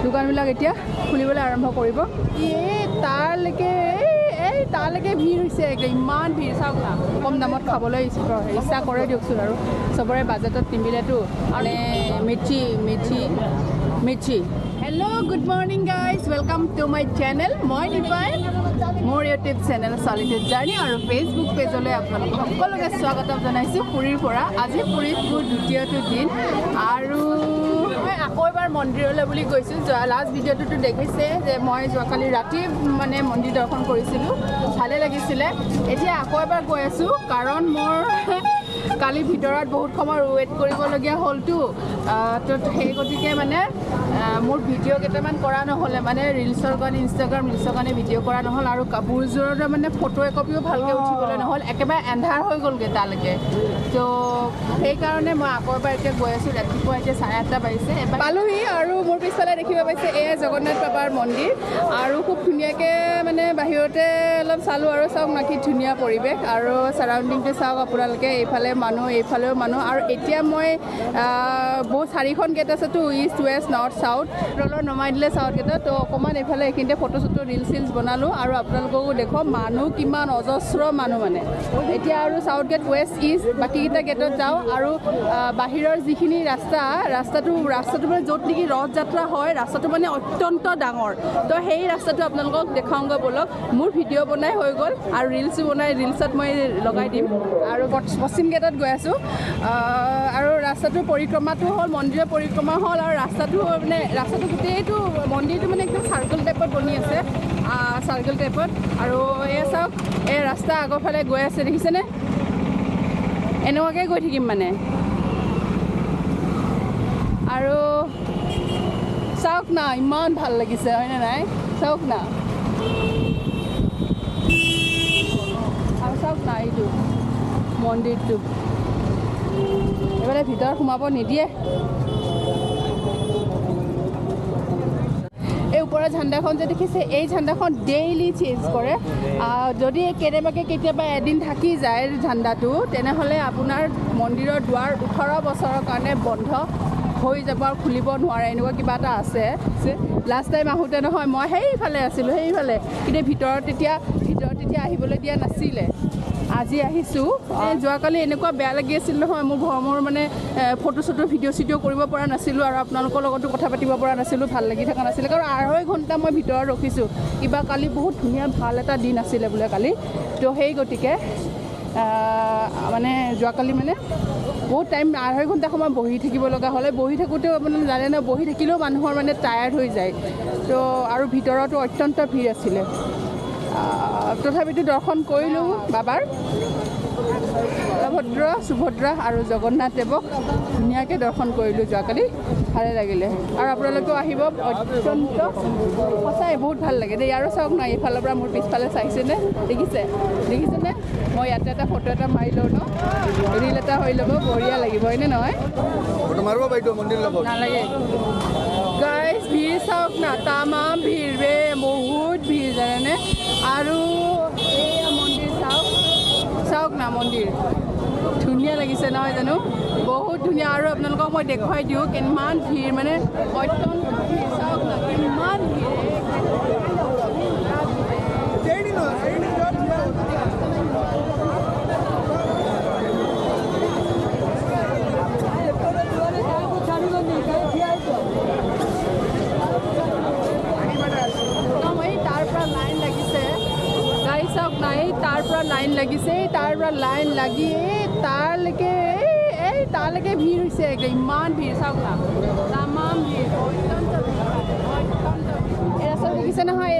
দোকানবিলাক এতিয়া খুলিবলৈ আৰম্ভ কৰিব তালৈকে ভিৰ হৈছে ইমান ভিৰ চাওক না কম দামত খাবলৈ ইচ্ছা কৰে দিয়কচোন আৰু চবৰে বাজেটত নিমিলেতো মানে mirchi hello' good morning guys welcome to my channel মই নিপাই মোৰ ইউটিউব চেনেল চলিটেড জাৰ্ণি আৰু ফেচবুক পেজলৈ আপোনালোক সকলোকে স্বাগতম জনাইছোঁ পুৰীৰ পৰা আজি পুৰীত মোৰ দ্বিতীয়টো দিন আৰু মই আকৌ এবাৰ মন্দিৰলৈ বুলি গৈছোঁ লাষ্ট ভিডিঅ'টোতো দেখিছে যে মই যোৱাকালি ৰাতি মানে মন্দিৰ দৰ্শন কৰিছিলোঁ ভালে লাগিছিলে এতিয়া আকৌ এবাৰ গৈ আছোঁ কাৰণ মোৰ কালি ভিতৰত বহুত সময় ৱেইট কৰিবলগীয়া হ'লতো তো সেই গতিকে মানে মোৰ ভিডিঅ' কেইটামান কৰা নহ'লে মানে ৰিলছৰ কাৰণে ইনষ্টাগ্ৰাম ৰিলছৰ কাৰণে ভিডিঅ' কৰা নহ'ল আৰু কাপোৰযোৰৰ মানে ফটো একপিও ভালকৈ উঠিবলৈ নহ'ল একেবাৰে এন্ধাৰ হৈ গ'লগৈ তালৈকে তো সেইকাৰণে মই আকৌ এবাৰ এতিয়া গৈ আছোঁ ৰাতিপুৱা এতিয়া 8:30 বাজিছে পালোহি আৰু মোৰ পিছফালে দেখিব পাইছে এয়া জগন্নাথ বাবাৰ মন্দিৰ আৰু খুব ধুনীয়াকৈ মানে বাহিৰতে অলপ চালোঁ আৰু চাওক না কি ধুনীয়া পৰিৱেশ আৰু ছাৰাউণ্ডিংটো চাওক আপোনালোকে এইফালে মানুহ এইফালেও মানুহ আৰু এতিয়া মই বহুত 4খন গেট আছেতো ইষ্ট ৱেষ্ট নৰ্থ চাউথ তলত নমাই দিলে চাউথ গেটত তো অকণমান এইফালে এইখিনিতে ফটো ৰিলছ বনালোঁ আৰু আপোনালোককো দেখুৱাম মানুহ কিমান অজস্ৰ মানুহ মানে এতিয়া আৰু চাউথ গেট ৱেষ্ট ইষ্ট বাকীকেইটা গেটত যাওঁ আৰু বাহিৰৰ যিখিনি ৰাস্তাটো মানে য'ত নেকি ৰথ যাত্ৰা হয় ৰাস্তাটো মানে অত্যন্ত ডাঙৰ তো সেই ৰাস্তাটো আপোনালোকক দেখাওঁগৈ ব'লক মোৰ ভিডিঅ' বনাই হৈ গ'ল আৰু ৰিলছো বনাই ৰিলছত মই লগাই দিম আৰু পশ্চিম গেটত গৈ আছোঁ আৰু ৰাস্তাটোৰ পৰিক্ৰমাটো হ'ল মন্দিৰৰ পৰিক্ৰমা হ'ল আৰু ৰাস্তাটো গোটেইটো মন্দিৰটো মানে একদম চাৰ্কল টাইপত বনি আছে চাৰ্কল টাইপত আৰু এয়া চাওক এই ৰাস্তা আগৰ ফালে গৈ আছে দেখিছেনে এনেকুৱাকৈ গৈ থাকিম মানে আৰু চাওক না ইমান ভাল লাগিছে হয়নে নাই চাওক না আৰু চাওক না এইটো মন্দিৰটো এইফালে ভিতৰত সোমাব নিদিয়ে এই ওপৰৰ ঝাণ্ডাখন যে দেখিছে এই ঝাণ্ডাখন ডেইলি চেঞ্জ কৰে যদি কেতিয়াবা এদিন থাকি যায় ঝাণ্ডাটো তেনেহ'লে আপোনাৰ মন্দিৰৰ দুৱাৰ 18 বছৰৰ কাৰণে বন্ধ হৈ যাব আৰু খুলিব নোৱাৰে এনেকুৱা কিবা এটা আছে লাষ্ট টাইম আহোঁতে নহয় মই সেইফালে আছিলোঁ কিন্তু ভিতৰত তেতিয়া আহিবলৈ দিয়া নাছিলে আজি আহিছোঁ যোৱাকালি এনেকুৱা বেয়া লাগি আছিল নহয় মোৰ মানে ফটো ভিডিঅ' কৰিব পৰা নাছিলোঁ আৰু আপোনালোকৰ লগতো কথা পাতিব পৰা নাছিলোঁ ভাল লাগি থকা নাছিলে কাৰণ 2.5 ঘণ্টা মই ভিতৰত ৰখিছোঁ কিবা কালি বহুত ধুনীয়া ভাল এটা দিন আছিলে বোলে কালি তো সেই গতিকে মানে যোৱাকালি মানে বহুত টাইম 2.5 ঘণ্টা সময় বহি থাকিব লগা হ'লে বহি থাকোঁতেও আপোনাৰ জানে ন বহি থাকিলেও মানুহৰ মানে টায়াৰ্ড হৈ যায় তো আৰু ভিতৰতো অত্যন্ত ভিৰ আছিলে তথাপিতো দৰ্শন কৰিলোঁ বাবাৰ বলভদ্ৰ সুভদ্ৰা আৰু জগন্নাথ দেৱক ধুনীয়াকৈ দৰ্শন কৰিলোঁ যোৱাকালি ভালে লাগিলে আৰু আপোনালোকেও আহিব অত্যন্ত সঁচাই বহুত ভাল লাগে দেই আৰু চাওক না এইফালৰ পৰা মোৰ পিছফালে চাইছেনে দেখিছেনে মই ইয়াতে এটা ফটো এটা মাৰি লওঁ ন ৰিল এটা হৈ ল'ব বঢ়িয়া লাগিব হয়নে নহয় ফটো মাৰিব বাইদেউ মন্দিৰ ল'ব নালাগে গাইজ ভিৰ চাওক না তামাম ভিৰ বে বহুত ভিৰ জানেনে আৰু এয়া মন্দিৰ চাওক না মন্দিৰ ধুনীয়া লাগিছে নহয় জানো বহুত ধুনীয়া আৰু আপোনালোকক মই দেখুৱাই দিওঁ কিমান ভিৰ মানে অত্যন্ত ভিৰ চাওক না কিমান ভিৰ চাওক নাই তাৰ পৰা লাইন লাগি তালৈকে ভিৰ হৈছে ইমান ভিৰ চাওক না তামাম ভিৰ অত্যন্ত এই ৰাস্তাটো দেখিছে নহয় এই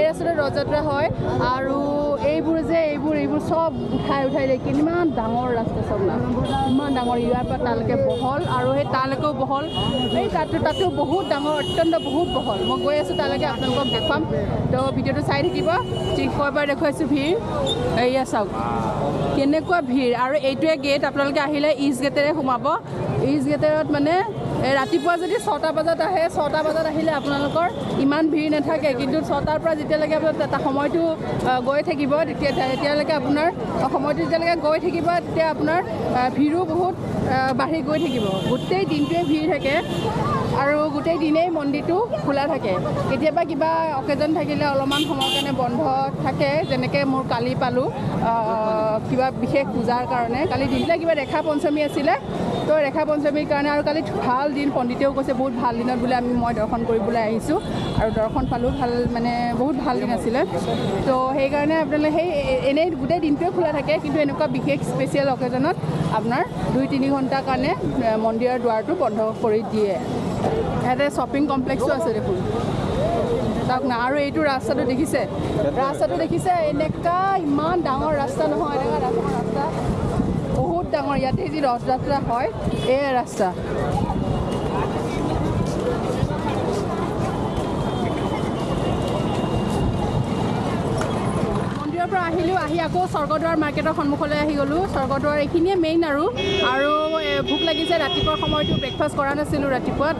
ৰাস্তাটো ৰথ যাত্ৰা হয় আৰু এইবোৰ চব উঠাই দিয়ে কিমান ডাঙৰ ৰাস্তা চাওক না ইমান ডাঙৰ ইয়াৰ পৰা তালৈকে বহল আৰু সেই তালৈকেও বহল এই তাতো বহুত ডাঙৰ অত্যন্ত বহুত বহল মই গৈ আছোঁ তালৈকে আপোনালোকক দেখুৱাম তো ভিডিঅ'টো চাই থাকিব কয়বাৰ দেখুৱাইছোঁ ভিৰ এয়া চাওক কেনেকুৱা ভিৰ আৰু এইটোৱে গেট আপোনালোকে আহিলে ইষ্ট গেটেৰে সোমাব ইষ্ট গেটেৰত মানে ৰাতিপুৱা যদি 6টা বজাত আহে 6টা বজাত আহিলে আপোনালোকৰ ইমান ভিৰ নাথাকে কিন্তু 6টাৰ পৰা যেতিয়ালৈকে আপোনাৰ সময়টো গৈ থাকিব তেতিয়ালৈকে আপোনাৰ সময়টো যেতিয়ালৈকে গৈ থাকিব তেতিয়া আপোনাৰ ভিৰো বহুত বাঢ়ি গৈ থাকিব গোটেই দিনটোৱে ভিৰ থাকে আৰু গোটেই দিনেই মন্দিৰটো খোলা থাকে কেতিয়াবা কিবা অকেজন থাকিলে অলপমান সময়ৰ কাৰণে বন্ধ থাকে যেনেকৈ মোৰ কালি পালোঁ কিবা বিশেষ পূজাৰ কাৰণে কালি দিনটোলে কিবা ৰেখা পঞ্চমী আছিলে তো ৰেখা পঞ্চমীৰ কাৰণে আৰু কালি ভাল দিন পণ্ডিতেও কৈছে বহুত ভাল দিনত বোলে মই দৰ্শন কৰিবলৈ আহিছোঁ আৰু দৰ্শন পালোঁ ভাল মানে বহুত ভাল দিন আছিলে তো সেইকাৰণে আপোনালোকে সেই এনেই গোটেই দিনটোৱে খোলা থাকে কিন্তু এনেকুৱা বিশেষ স্পেচিয়েল অকেজনত আপোনাৰ 2-3 ঘণ্টাৰ কাৰণে মন্দিৰৰ দুৱাৰটো বন্ধ কৰি দিয়ে ইয়াতে শ্বপিং কমপ্লেক্সো আছে দেখোন তাক না আৰু এইটো ৰাস্তাটো দেখিছে এনেকুৱা ইমান ডাঙৰ ৰাস্তা নহয় এনেকুৱা ডাঙৰ ৰাস্তা বহুত ডাঙৰ ইয়াতে যি ৰথ যাত্ৰা হয় এই ৰাস্তা মন্দিৰৰ পৰা আহিলোঁ আহি আকৌ স্বৰ্গদ্বাৰ মাৰ্কেটৰ সন্মুখলৈ আহি গ'লোঁ স্বৰ্গদ্বাৰ এইখিনিয়ে মেইন আৰু ভোক লাগিছে ৰাতিপুৱাৰ সময়টো ব্ৰেকফাষ্ট কৰা নাছিলোঁ ৰাতিপুৱা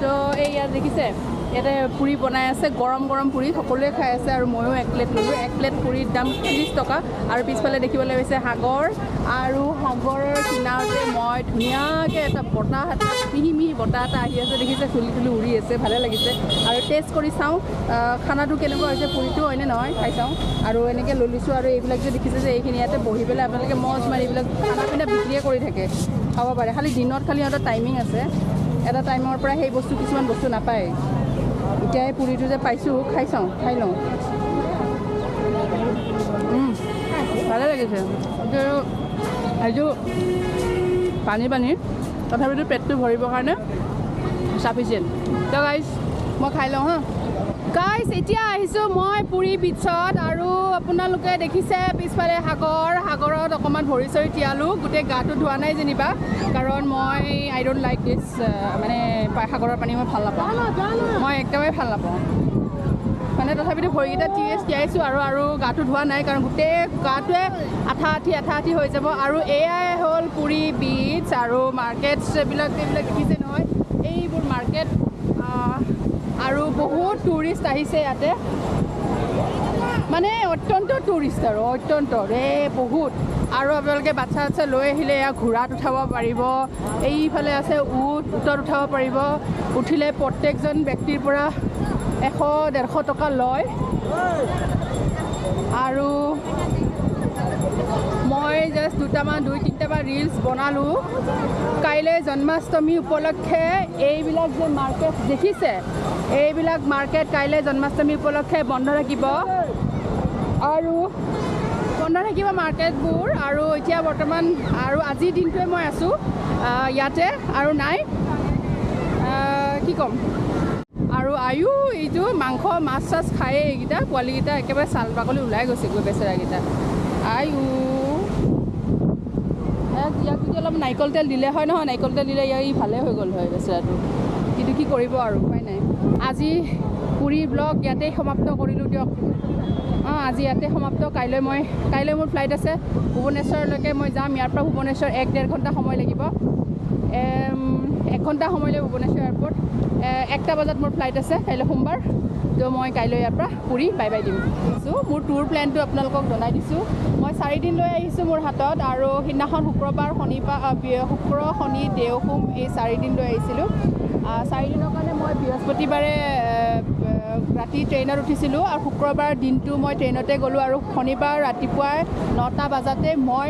তো এই ইয়াত দেখিছে ইয়াতে পুৰি বনাই আছে গৰম পুৰি সকলোৱে খাই আছে আৰু ময়ো 1 প্লেট ল'লোঁ 1 প্লেট পুৰিৰ দাম 30 টকা আৰু পিছফালে দেখিবলৈ পাইছে সাগৰ আৰু সাগৰৰ কিনাৰতে মই ধুনীয়াকৈ এটা বতাহ এটা মিহি বতাহ এটা আহি আছে দেখিছে চুলি উৰি আছে ভালে লাগিছে আৰু টেষ্ট কৰি চাওঁ খানাটো কেনেকুৱা হৈছে পুৰিটো হয়নে নহয় খাই চাওঁ আৰু এনেকৈ লৈ লৈছোঁ আৰু এইবিলাক যে দেখিছে যে এইখিনি ইয়াতে বহি পেলাই আপোনালোকে মজ মাৰি এইবিলাক খানা পিনা বিক্ৰীয়ে কৰি থাকে খাব পাৰে খালি দিনত খালি সিহঁতৰ টাইমিং আছে এটা টাইমৰ পৰা সেই কিছুমান বস্তু নাপায় এতিয়া এই পুৰিটো যে পাইছোঁ খাই লওঁ ভালে লাগিছে এইটো পানী তথাপিতো পেটটো ভৰিবৰ কাৰণে চাফিচিয়েণ্ট তো গাইজ মই খাই লওঁ হা গাইজ এতিয়া আহিছোঁ মই পুৰি বিচত আৰু আপোনালোকে দেখিছে পিছফালে সাগৰত অকণমান ভৰি চৰি তিয়ালোঁ গোটেই গাটো ধোৱা নাই যেনিবা কাৰণ মই আই ডোণ্ট লাইক দিছ মানে সাগৰৰ পানী মই ভাল নাপাওঁ মই একেবাৰে ভাল নাপাওঁ মানে তথাপিতো ভৰিকেইটা তিয়াইছোঁ আৰু গাটো ধোৱা নাই কাৰণ গোটেই গাটোৱে আঠা আঠি হৈ যাব আৰু এয়াই হ'ল পুৰি বিচ আৰু মাৰ্কেটছ এইবিলাক দেখিছে নহয় এইবোৰ মাৰ্কেট আৰু বহুত টুৰিষ্ট আহিছে ইয়াতে মানে অত্যন্ত টুৰিষ্ট আৰু বহুত আৰু আপোনালোকে বাচ্চা লৈ আহিলে এয়া ঘোঁৰাত উঠাব পাৰিব এইফালে আছে উটত উঠাব পাৰিব উঠিলে প্ৰত্যেকজন ব্যক্তিৰ পৰা 100-150 টকা লয় আৰু মই জাষ্ট 2-3টা ৰিলছ বনালোঁ কাইলৈ জন্মাষ্টমী উপলক্ষে এইবিলাক যে মাৰ্কেট দেখিছে এইবিলাক মাৰ্কেট কাইলৈ জন্মাষ্টমী উপলক্ষে বন্ধ থাকিব মাৰ্কেটবোৰ আৰু এতিয়া বৰ্তমান আৰু আজিৰ দিনটোৱে মই আছোঁ ইয়াতে আৰু নাই কি ক'ম আৰু এইটো মাছ চাছ খায়ে এইকেইটা পোৱালিকেইটা একেবাৰে ছাল বাকলি ওলাই গৈছেগৈ বেচেৰাকেইটা ইয়াক যদি অলপ নাৰিকল তেল দিলে হয় নহয় নাৰিকল তেল দিলে ই ভালে হৈ গ'ল হয় বেচেৰাটো কিন্তু কি কৰিব আৰু উপায় নাই আজি পুৰি ব্লগ ইয়াতেই সমাপ্ত কৰিলোঁ দিয়ক আজি ইয়াতে সমাপ্ত কাইলৈ মোৰ ফ্লাইট আছে ভুৱনেশ্বৰলৈকে মই যাম ইয়াৰ পৰা ভুৱনেশ্বৰ 1-1.5 ঘণ্টা সময় লাগিব 1 ঘণ্টা সময় লাগিব ভুৱনেশ্বৰ এয়াৰপৰ্ট 1টা বজাত মোৰ ফ্লাইট আছে কাইলৈ সোমবাৰ তো মই কাইলৈ ইয়াৰ পৰা পুৰি বাই দিম মোৰ টুৰ প্লেনটো আপোনালোকক জনাই দিছোঁ মই 4 দিন লৈ আহিছোঁ মোৰ হাতত আৰু সিদিনাখন শুক্ৰ শনি দেও সোম এই 4 দিন লৈ আহিছিলোঁ 4 দিনৰ কাৰণে মই বৃহস্পতিবাৰে ৰাতি ট্ৰেইনত উঠিছিলোঁ আৰু শুক্ৰবাৰ দিনটো মই ট্ৰেইনতে গ'লোঁ আৰু শনিবাৰ ৰাতিপুৱাই 9টা বজাতে মই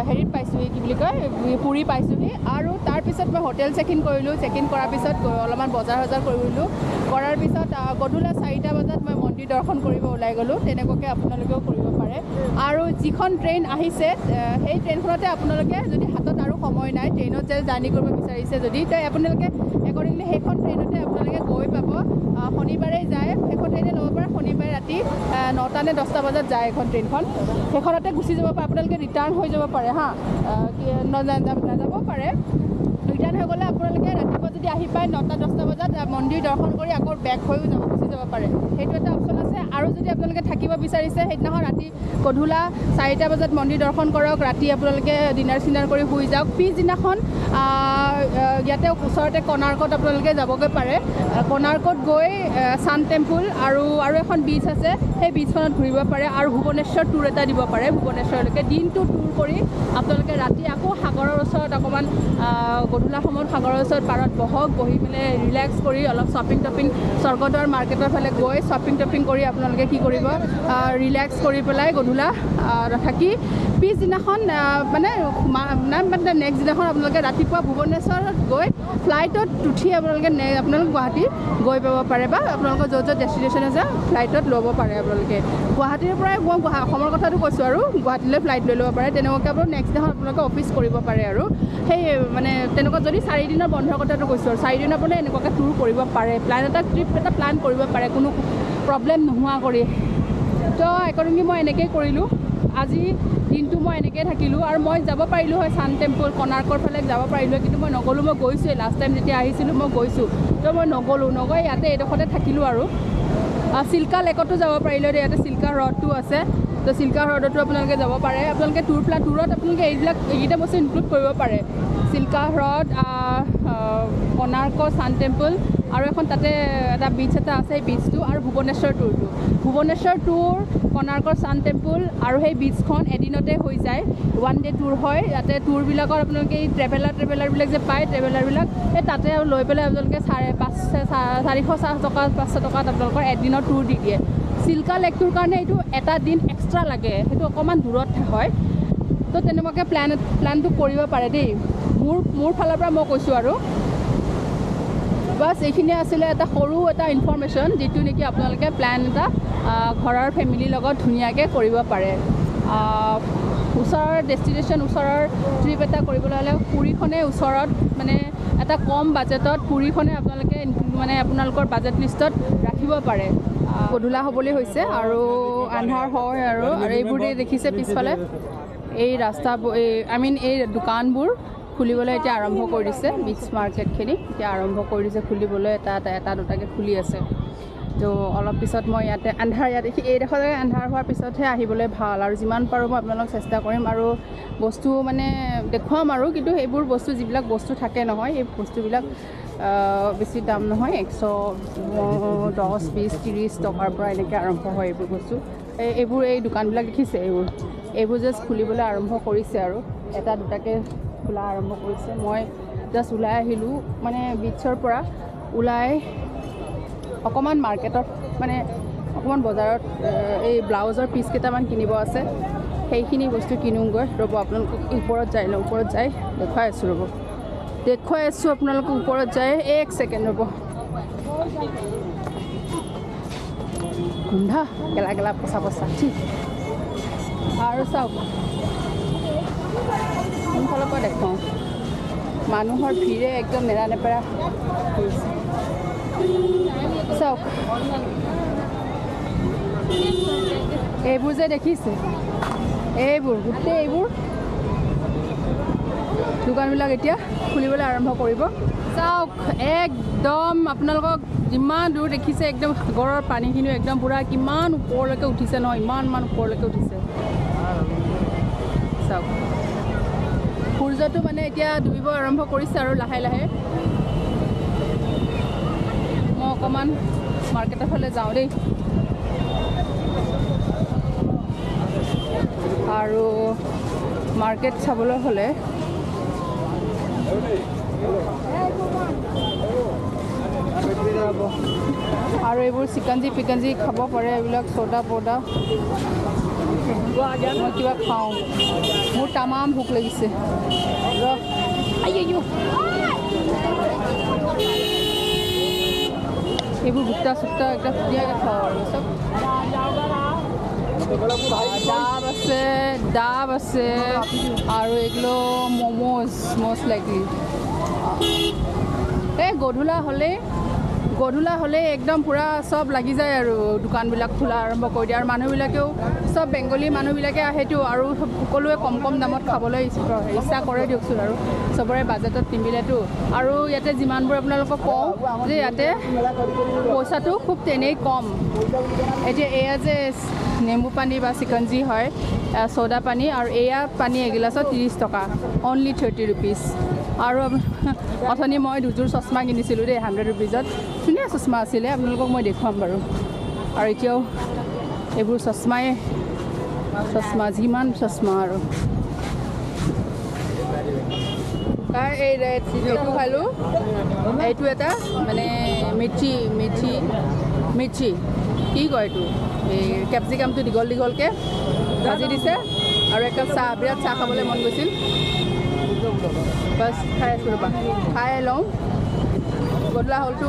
হেৰিত পাইছোঁহি কি বুলি কয় পুৰি পাইছোঁহি আৰু তাৰপিছত মই হোটেল চেক ইন কৰিলোঁ চেক ইন কৰাৰ পিছত অলপমান বজাৰ কৰিলোঁ কৰাৰ পিছত গধূলা 4টা বজাত মই মন্দিৰ দৰ্শন কৰিব ওলাই গ'লোঁ তেনেকুৱাকৈ আপোনালোকেও কৰিব পাৰে আৰু যিখন ট্ৰেইন আহিছে সেই ট্ৰেইনখনতে আপোনালোকে যদি হাতত আৰু সময় নাই ট্ৰেইনত যে জাৰ্ণি কৰিব বিচাৰিছে যদি তো আপোনালোকে একৰ্ডিংলি সেইখন ট্ৰেইনতে আপোনালোকে গৈ পাব শনিবাৰে যায় সেইখন ট্ৰেইনে ল'ব পাৰে শনিবাৰে ৰাতি 9টা নে 10টা বজাত যায় এখন ট্ৰেইনখন সেইখনতে গুচি যাব পাৰে আপোনালোকে ৰিটাৰ্ণ হৈ যাব পাৰে নাযাব পাৰে ৰিটাৰ্ণ হৈ গ'লে আপোনালোকে ৰাতিপুৱা যদি আহি পায় 9টা-10টা বজাত মন্দিৰ দৰ্শন কৰি আকৌ বেক হৈও গুচি যাব পাৰে সেইটো এটা অপশ্যন আছে আৰু যদি আপোনালোকে থাকিব বিচাৰিছে সেইদিনাখন ৰাতি গধূলা 4টা বজাত মন্দিৰ দৰ্শন কৰক ৰাতি আপোনালোকে ডিনাৰ কৰি শুই যাওক পিছদিনাখন ইয়াতে ওচৰতে কোণাৰ্কত আপোনালোকে যাবগৈ পাৰে কোণাৰ্কত গৈ ছান টেম্পুল আৰু এখন বিচ আছে সেই বিচখনত ঘূৰিব পাৰে আৰু ভুৱনেশ্বৰ টুৰ এটা দিব পাৰে ভুৱনেশ্বৰলৈকে দিনটো টুৰ কৰি আপোনালোকে ৰাতি আকৌ সাগৰৰ ওচৰত অকণমান গধূলা সময়ত সাগৰৰ ওচৰত পাৰত বহক বহি পেলাই ৰিলেক্স কৰি অলপ শ্বপিং টপিং স্বৰ্গদ্বাৰ মাৰ্কেটৰ ফালে গৈ শ্বপিং টপিং কৰি আপোনালোকে কি কৰিব ৰিলেক্স কৰি পেলাই গধূলা থাকি পিছদিনাখন মানে নেক্সট দিনাখন আপোনালোকে ৰাতিপুৱা ভুৱনেশ্বৰত গৈ ফ্লাইটত উঠি আপোনালোকে গুৱাহাটী গৈ পাব পাৰে বা আপোনালোকৰ য'ত য'ত ডেষ্টিনেশ্যন আছে ফ্লাইটত ল'ব পাৰে আপোনালোকে গুৱাহাটীৰ পৰাই মই অসমৰ কথাটো কৈছোঁ আৰু গুৱাহাটীলৈ ফ্লাইট লৈ ল'ব পাৰে তেনেকুৱাকৈ আপোনালোকে নেক্সট দিনাখন আপোনালোকে অফিচ কৰিব পাৰে আৰু সেই মানে তেনেকুৱা যদি 4 দিনৰ বন্ধৰ কথাটো কৈছোঁ আৰু 4 দিনৰ পৰা এনেকুৱাকৈ ট্যুৰ কৰিব পাৰে ট্ৰিপ এটা প্লান কৰিব পাৰে কোনো প্ৰব্লেম নোহোৱা কৰি তো একৰ্ডিংলি মই এনেকৈয়ে কৰিলোঁ আজি দিনটো মই এনেকৈয়ে থাকিলোঁ আৰু মই যাব পাৰিলোঁ হয় ছান টেম্পল কনাৰ্কৰ ফালে যাব পাৰিলোঁ কিন্তু মই নগ'লোঁ মই গৈছোঁৱেই লাষ্ট টাইম যেতিয়া আহিছিলোঁ মই গৈছোঁ তো মই নগৈ ইয়াতে এইডোখৰতে থাকিলোঁ আৰু চিল্কা লেকতো যাব পাৰিলোঁ ইয়াতে চিল্কা হ্ৰদটো আছে তো চিল্কা হ্ৰদতো আপোনালোকে যাব পাৰে আপোনালোকে ট্যুৰত আপোনালোকে এইকেইটা বস্তু ইনক্লুড কৰিব পাৰে চিল্কা হ্ৰদ কনাৰ্ক ছান টেম্পল আৰু এখন তাতে এটা বিচ এটা আছে সেই বিচটো আৰু ভুৱনেশ্বৰ ট্যুৰ কনাৰ্কৰ ছান টেম্পল আৰু সেই বিচখন এদিনতে হৈ যায় 1 ডে ট্যুৰ হয় ইয়াতে ট্যুৰবিলাকত আপোনালোকে এই ট্ৰেভেলাৰবিলাক যে পায় ট্ৰেভেলাৰবিলাক সেই তাতে লৈ পেলাই আপোনালোকে 450 টকা 500 টকাত আপোনালোকৰ এদিনৰ ট্যুৰ দি দিয়ে চিল্কা লেকটোৰ কাৰণে এইটো এটা দিন এক্সট্ৰা লাগে সেইটো অকণমান দূৰত হয় তো তেনেকুৱাকৈ প্লেনটো কৰিব পাৰে দেই মোৰ ফালৰ পৰা মই কৈছোঁ আৰু বাছ এইখিনিয়ে আছিলে এটা সৰু এটা ইনফৰমেশ্যন যিটো নেকি আপোনালোকে প্লেন এটা ঘৰৰ ফেমিলিৰ লগত ধুনীয়াকৈ কৰিব পাৰে ওচৰৰ ডেষ্টিনেশ্যন ওচৰৰ ট্ৰিপ এটা কৰিবলৈ হ'লে পুৰীখনে ওচৰত মানে এটা কম বাজেটত পুৰীখনে আপোনালোকে মানে আপোনালোকৰ বাজেট লিষ্টত ৰাখিব পাৰে গধূলা হ'বলৈ হৈছে আৰু আন্ধাৰ হয় আৰু এইবোৰ দেখিছে পিছফালে এই ৰাস্তাবোৰ এই দোকানবোৰ খুলিবলৈ এতিয়া আৰম্ভ কৰি দিছে বিচ মাৰ্কেটখিনি এতিয়া আৰম্ভ কৰি দিছে খুলিবলৈ এটা দুটাকৈ খুলি আছে তো অলপ পিছত মই ইয়াতে এইডোখৰ জেগা আন্ধাৰ হোৱাৰ পিছতহে আহিবলৈ ভাল আৰু যিমান পাৰোঁ মই আপোনালোক চেষ্টা কৰিম আৰু বস্তু মানে দেখুৱাম আৰু কিন্তু সেইবোৰ বস্তু যিবিলাক বস্তু থাকে নহয় এই বস্তুবিলাক বেছি দাম নহয় 110, 20, 30 টকাৰ পৰা এনেকৈ আৰম্ভ হয় এইবোৰ বস্তু এই দোকানবিলাক দেখিছে এইবোৰ জাষ্ট খুলিবলৈ আৰম্ভ কৰিছে আৰু এটা দুটাকৈ খোলা আৰম্ভ কৰিছে মই জাষ্ট ওলাই আহিলোঁ মানে বিচৰ পৰা ওলাই অকণমান মাৰ্কেটত মানে অকণমান বজাৰত এই ব্লাউজৰ পিচ কেইটামান কিনিব আছে সেইখিনি বস্তু কিনোগৈ ৰ'ব আপোনালোকক ওপৰত যাই দেখুৱাই আছোঁ আপোনালোকক ওপৰত যায় 1 ছেকেণ্ড ৰ'ব গোন্ধা গেলা পচা ঠিক আৰু চাওক কোনফালৰ পৰা দেখুৱাওঁ মানুহৰ ভিৰে একদম নেৰানেপেৰা কৰিছে চাওক এইবোৰ যে দেখিছে গোটেই এইবোৰ দোকানবিলাক এতিয়া খুলিবলৈ আৰম্ভ কৰিব চাওক একদম আপোনালোকক যিমান দূৰ দেখিছে একদম সাগৰৰ পানীখিনিও একদম পূৰা কিমান ওপৰলৈকে উঠিছে নহয় ইমান ওপৰলৈকে উঠিছে চাওক সূৰ্যটো মানে এতিয়া ডুবিব আৰম্ভ কৰিছে আৰু লাহে লাহে মই অকণমান মাৰ্কেটৰ ফালে যাওঁ দেই আৰু মাৰ্কেট চাবলৈ হ'লে আৰু এইবোৰ চিকেঞ্জি খাব পাৰে এইবিলাক চ'দা পৌদা মই কিবা খাওঁ মোৰ তামাম ভোক লাগিছে এইবোৰ ভুট্টা চুট্টা একদম ধুনীয়াকৈ খাওঁ আৰু চব ডাব আছে আৰু এইগুলো ম'ম'জ লাগি এই গধূলা হ'লে একদম পূৰা চব লাগি যায় আৰু দোকানবিলাক খোলা আৰম্ভ কৰি দিয়ে আৰু মানুহবিলাকেও চব বেংগলী মানুহবিলাকে আহেতো আৰু সকলোৱে কম দামত খাবলৈ ইচ্ছা কৰে দিয়কচোন আৰু চবৰে বাজেটত নিমিলেতো আৰু ইয়াতে যিমানবোৰ আপোনালোকক কওঁ যে ইয়াতে পইচাটো খুব তেনেই কম এতিয়া এয়া যে নেমু পানী বা চিকঞ্জি হয় চ'দা পানী আৰু এয়া পানী এগিলাচত 30 টকা অনলি 30 ৰুপিজ আৰু অথনি মই দুযোৰ চশমা কিনিছিলোঁ দেই 100 ৰুপিজত ধুনীয়া চশমা আছিলে আপোনালোকক মই দেখুৱাম বাৰু আৰু এতিয়াও এইবোৰ চশমা যিমান চশমা আৰু এই এইটো খালোঁ এইটো এটা মানে মিৰ্চি কি কয় এইটো এই কেপচিকামটো দীঘল দীঘলকৈ ভাজি দিছে আৰু একাপ চাহ বিৰাট চাহ খাবলৈ মন গৈছিল বাছ খাই আছোঁ ৰ'বা খাই লওঁ গধূলা হ'লতো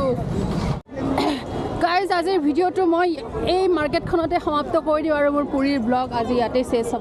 গাইজ আজিৰ ভিডিঅ'টো মই এই মাৰ্কেটখনতে সমাপ্ত কৰি দিওঁ আৰু মোৰ পুৰীৰ ব্লগ আজি ইয়াতে শেষ হ'ব